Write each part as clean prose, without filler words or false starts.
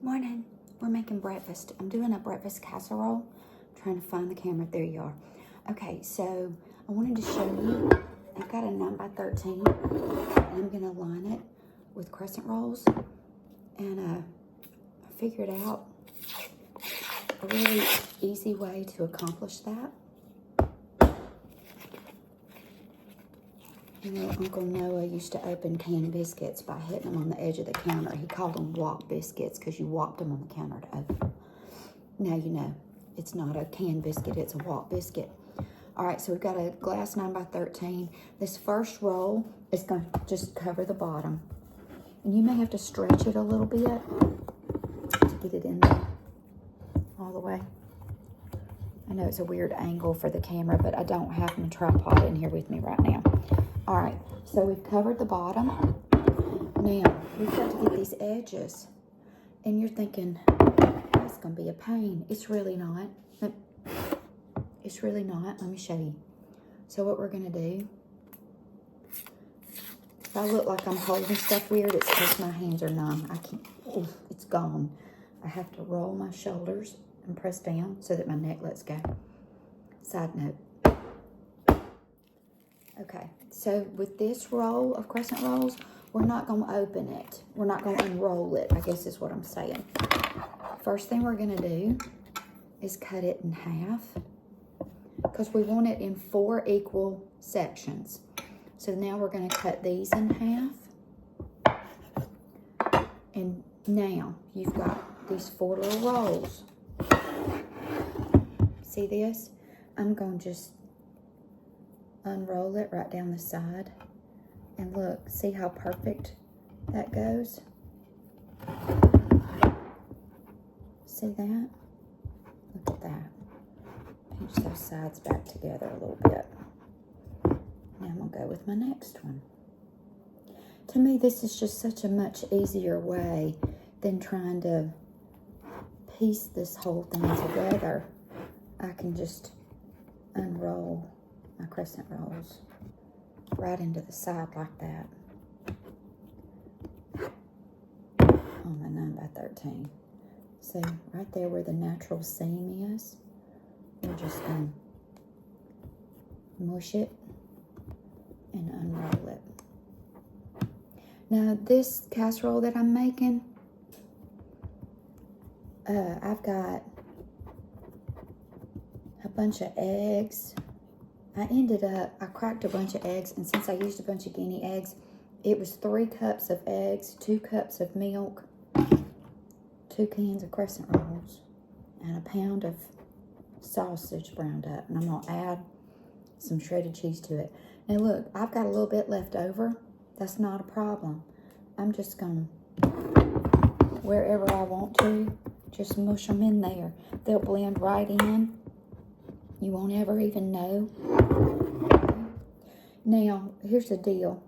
Morning. We're making breakfast. I'm doing a breakfast casserole. I'm trying to find the camera. There you are. Okay, so I wanted to show you. I've got a 9x13. And I'm going to line it with crescent rolls. And I figured out a really easy way to accomplish that. You know, Uncle Noah used to open canned biscuits by hitting them on the edge of the counter. He called them wop biscuits because you whopped them on the counter to open them. Now you know, it's not a canned biscuit, it's a wop biscuit. All right, so we've got a glass 9x13. This first roll is going to just cover the bottom. And you may have to stretch it a little bit to get it in there all the way. I know it's a weird angle for the camera, but I don't have my tripod in here with me right now. All right, so we've covered the bottom. Now, we've got to get these edges. And you're thinking, that's going to be a pain. It's really not. It's really not. Let me show you. So what we're going to do, if I look like I'm holding stuff weird, it's because my hands are numb. I can't, it's gone. I have to roll my shoulders and press down so that my neck lets go. Side note. Okay, so with this roll of crescent rolls, we're not going to open it. We're not going to unroll it, I guess is what I'm saying. First thing we're going to do is cut it in half because we want it in 4 equal sections. So now we're going to cut these in half. And now you've got these 4 little rolls. See this? I'm going to just unroll it right down the side. And look, see how perfect that goes? See that? Look at that. Pinch those sides back together a little bit. Now I'm going to go with my next one. To me, this is just such a much easier way than trying to piece this whole thing together. I can just unroll my crescent rolls right into the side like that on my 9x13. See, right there where the natural seam is, we're just going to mush it and unroll it. Now this casserole that I'm making, I've got a bunch of eggs. I cracked a bunch of eggs, and since I used a bunch of guinea eggs, it was 3 cups of eggs, 2 cups of milk, 2 cans of crescent rolls, and a pound of sausage browned up. And I'm going to add some shredded cheese to it. Now look, I've got a little bit left over. That's not a problem. I'm just going to, wherever I want to, just mush them in there. They'll blend right in. You won't ever even know. Now, here's the deal.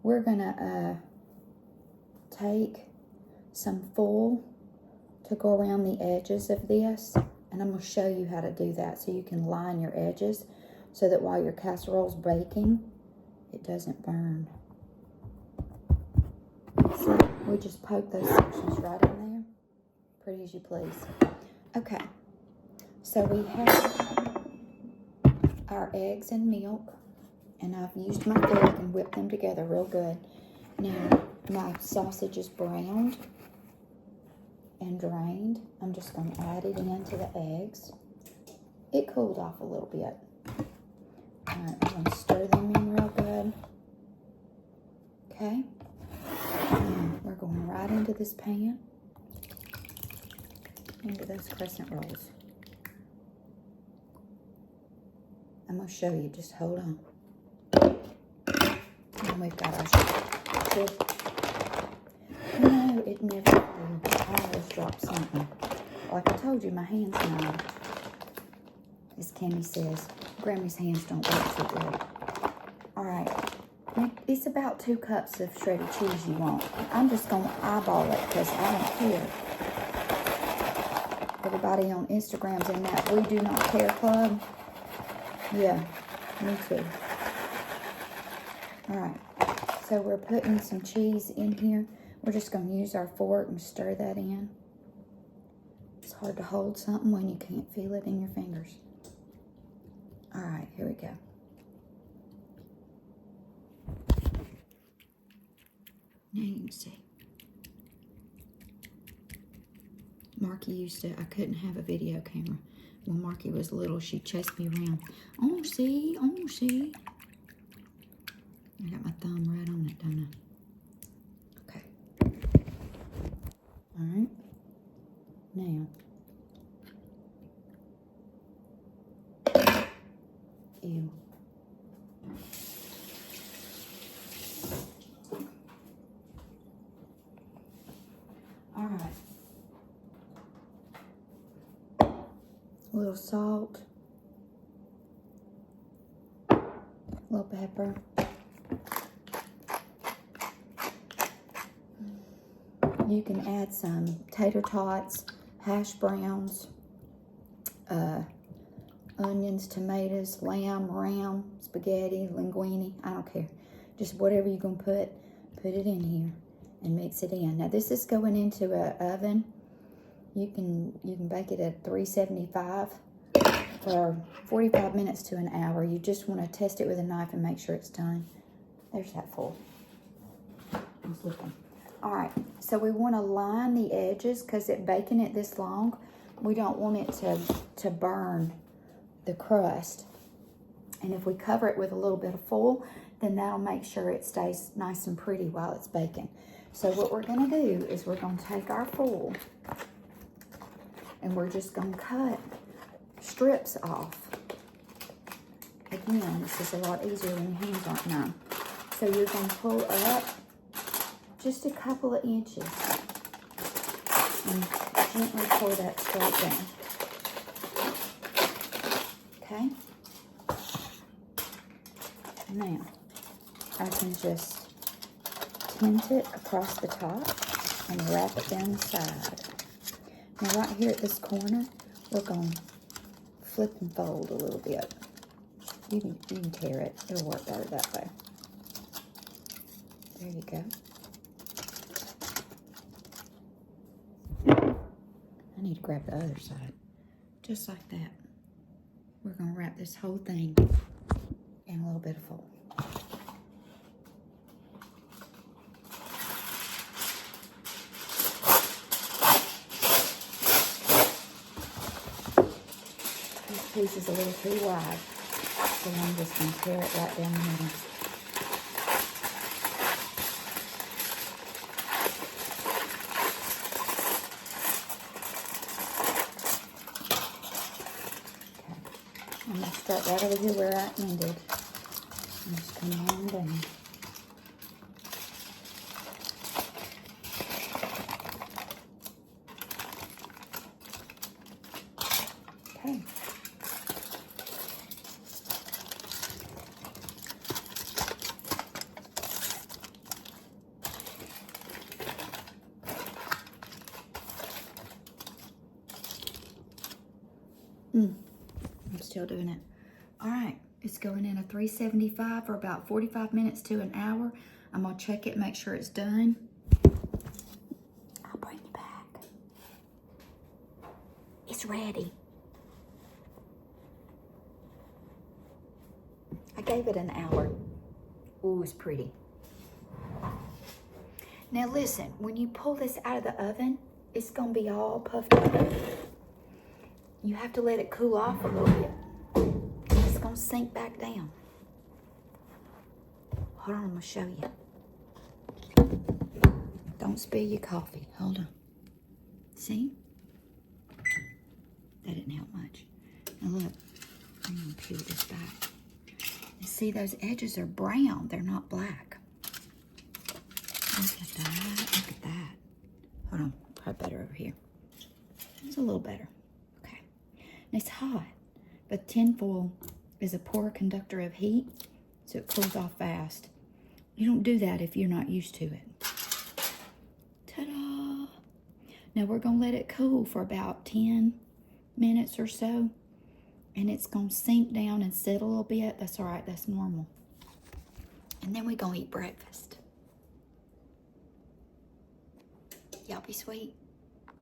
We're going to take some foil to go around the edges of this. And I'm going to show you how to do that so you can line your edges so that while your casserole's baking, it doesn't burn. So we just poke those sections right in there. Pretty as you please. Okay. So we have our eggs and milk, and I've used my fork and whipped them together real good. Now my sausage is browned and drained. I'm just going to add it into the eggs. It cooled off a little bit. All right, I'm going to stir them in real good. Okay. And we're going right into this pan, into those crescent rolls. I'm going to show you. Just hold on. And we've got our... No, it never do. I always drop something. Like I told you, my hands know. As Cammy says, Grammy's hands don't work so good. All right. It's about 2 cups of shredded cheese you want. I'm just going to eyeball it because I don't care. Everybody on Instagram's in that We Do Not Care Club. Yeah, me too. All right, so we're putting some cheese in here. We're just going to use our fork and stir that in. It's hard to hold something when you can't feel it in your fingers. All right, here we go. Now you can see. Marky used to, I couldn't have a video camera. When Marky was little, she'd chase me around. Oh, see, oh, see. I got my thumb right on it, don't I? Okay. All right. Now. Ew. All right. A little salt. A little pepper. You can add some tater tots, hash browns, onions, tomatoes, lamb, spaghetti, linguine. I don't care. Just whatever you're going to put it in here and mix it in. Now this is going into an oven. You can bake it at 375 for 45 minutes to an hour. You just want to test it with a knife and make sure it's done. There's that full. Let's look them. All right, so we want to line the edges because baking it this long, we don't want it to burn the crust. And if we cover it with a little bit of foil, then that'll make sure it stays nice and pretty while it's baking. So what we're going to do is we're going to take our foil and we're just going to cut strips off. Again, this is a lot easier when your hands aren't numb. So you're going to pull up just a couple of inches and gently pour that straight down. Okay? Now, I can just tint it across the top and wrap it down the side. Now right here at this corner, we're going to flip and fold a little bit. You can tear it. It'll work better that way. There you go. I need to grab the other side. Just like that. We're going to wrap this whole thing in a little bit of foil. This piece is a little too wide, so I'm just going to tear it right down the middle. I'm going to start right over here where I ended. And just come on down. Okay. I'm still doing it. All right, it's going in at 375 for about 45 minutes to an hour. I'm gonna check it, make sure it's done. I'll bring you back. It's ready. I gave it an hour. Ooh, it's pretty. Now listen, when you pull this out of the oven, it's gonna be all puffed up. You have to let it cool off a little bit. It's gonna sink back down. Hold on, I'm gonna show you. Don't spill your coffee. Hold on. See? That didn't help much. Now look, I'm gonna peel this back. And see, those edges are brown. They're not black. Look at that. Look at that. Hold on. Probably better over here. It's a little better. Okay. And it's hot, but tinfoil is a poor conductor of heat, so it cools off fast. You don't do that if you're not used to it. Ta-da! Now we're going to let it cool for about 10 minutes or so, and it's going to sink down and sit a little bit. That's all right. That's normal. And then we're going to eat breakfast. Y'all be sweet.